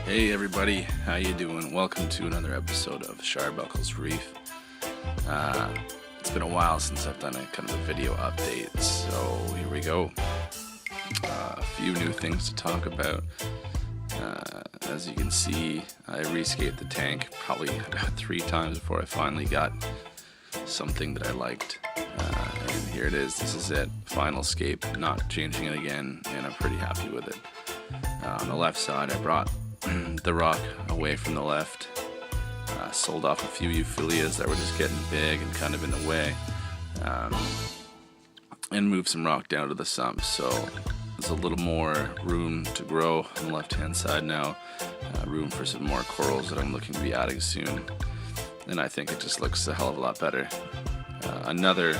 Hey everybody, how you doing? Welcome to another episode of Sharbuckles Reef. It's been a while since I've done a kind of a video update, so here we go. A few new things to talk about. As you can see, I rescaped the tank probably about 3 times before I finally got something that I liked. And here it is. This is it. Final scape. Not changing it again, and I'm pretty happy with it. On the left side, I brought the rock away from the left. Sold off a few euphyllias that were just getting big and kind of in the way. And moved some rock down to the sump. So there's a little more room to grow on the left hand side now. Room for some more corals that I'm looking to be adding soon. And I think it just looks a hell of a lot better. Another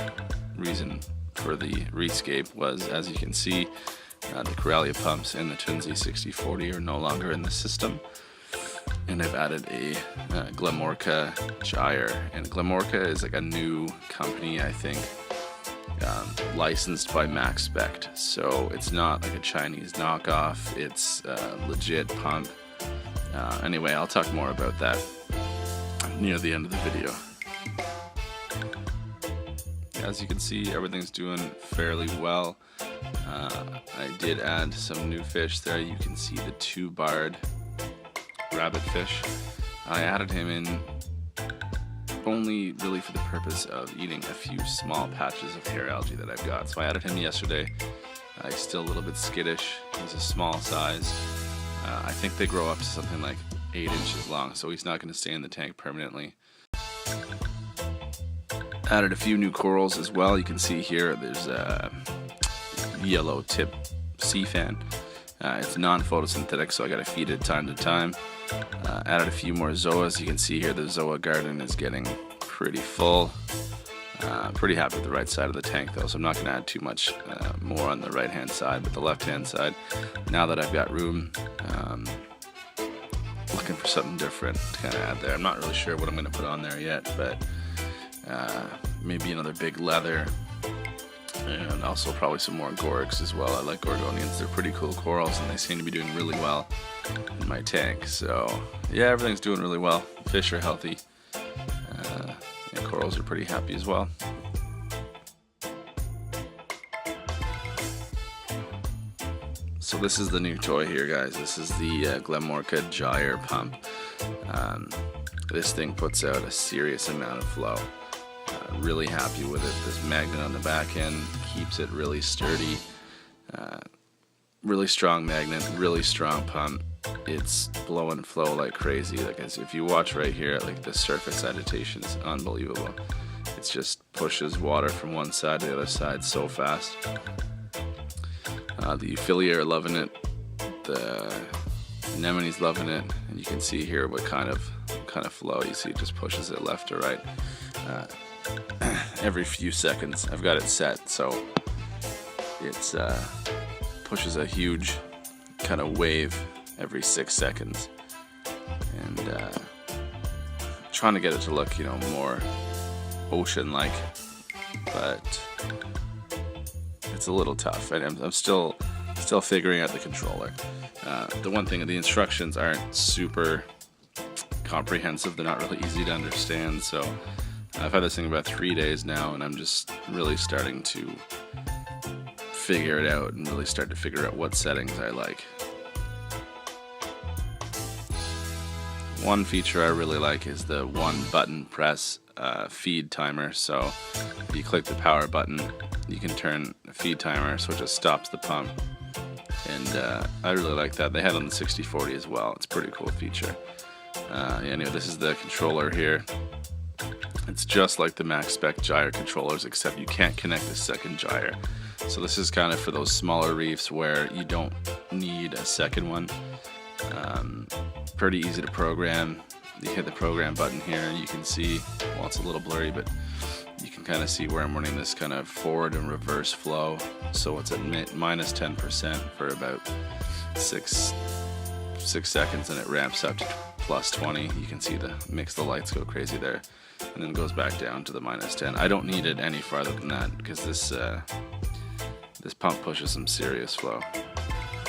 reason for the rescape was, as you can see, the Corallia pumps and the Tunzi 6040 are no longer in the system. And I've added a Glamorca Gyre. And Glamorca is like a new company, I think, licensed by MaxSpect. So it's not like a Chinese knockoff, it's a legit pump. Anyway, I'll talk more about that near the end of the video. As you can see, everything's doing fairly well. I did add some new fish there. You can see the 2-barred rabbit fish. I added him in only really for the purpose of eating a few small patches of hair algae that I've got. So I added him yesterday. He's still a little bit skittish. He's a small size. I think they grow up to something like 8 inches long, so he's not going to stay in the tank permanently. Added a few new corals as well. You can see here there's a yellow tip sea fan. It's non-photosynthetic, so I gotta feed it time to time. Added a few more zoas. You can see here the zoa garden is getting pretty full. Pretty happy with the right side of the tank though, so I'm not gonna add too much more on the right hand side, but the left hand side, now that I've got room, looking for something different to kind of add there. I'm not really sure what I'm gonna put on there yet, but maybe another big leather, and also probably some more gorgs as well. I like gorgonians. They're pretty cool corals and they seem to be doing really well in my tank. So yeah, everything's doing really well. Fish are healthy, and corals are pretty happy as well. So this is the new toy here, guys. This is the Glamorca Gyre pump. This thing puts out a serious amount of flow. Really happy with it. This magnet on the back end keeps it really sturdy. Really strong magnet, really strong pump. It's blow and flow like crazy. Like if you watch right here, like the surface agitation is unbelievable. It just pushes water from one side to the other side so fast. The euphyllia are loving it. The anemone's loving it, and you can see here what kind of flow. You see it just pushes it left to right. Every few seconds. I've got it set so it's pushes a huge kind of wave every 6 seconds, and trying to get it to look, you know, more ocean-like, but it's a little tough, and I'm still figuring out the controller. The one thing, the instructions aren't super comprehensive. They're not really easy to understand, so I've had this thing about 3 days now, and I'm just really starting to figure it out and really start to figure out what settings I like. One feature I really like is the 1-button press feed timer. So if you click the power button, you can turn a feed timer so it just stops the pump. And I really like that. They had it on the 6040 as well. It's a pretty cool feature. Anyway, this is the controller here. It's just like the MaxSpect Gyre controllers, except you can't connect a second gyre. So this is kind of for those smaller reefs where you don't need a second one. Pretty easy to program. You hit the program button here, you can see, well, it's a little blurry, but you can kind of see where I'm running this kind of forward and reverse flow. So it's at minus 10% for about 6 seconds, and it ramps up to plus 20. You can see the lights go crazy there, and then goes back down to the minus 10. I don't need it any farther than that because this pump pushes some serious flow.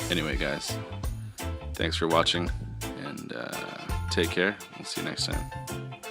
Anyway, guys, thanks for watching, and and take care. We'll see you next time.